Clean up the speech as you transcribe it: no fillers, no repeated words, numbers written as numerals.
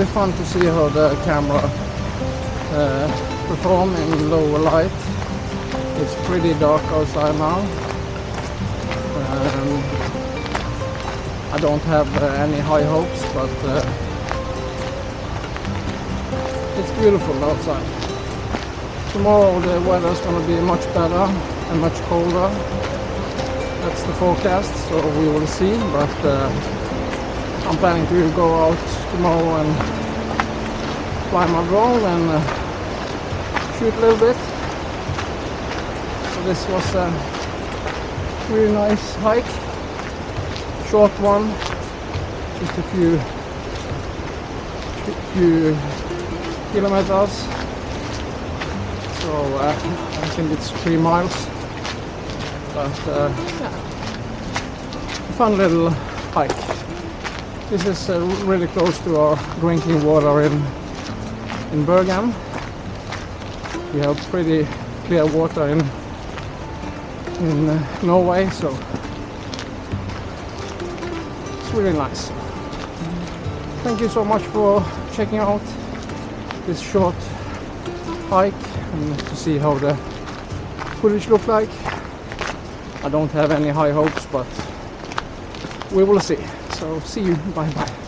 really fun to see how the camera perform in lower light. It's pretty dark outside now. I don't have any high hopes, but it's beautiful outside. Tomorrow the weather is going to be much better and much colder. That's the forecast, so we will see. But I'm planning to go out tomorrow and fly my drone and shoot a little bit. So this was a really nice hike, short one, just a few kilometers. So I think it's 3 miles, but yeah, a fun little hike. This is really close to our drinking water in Bergen. We have pretty clear water in Norway, so it's really nice. Thank you so much for checking out this short hike and to see how the footage look like. I don't have any high hopes, but we will see. So see you, bye bye.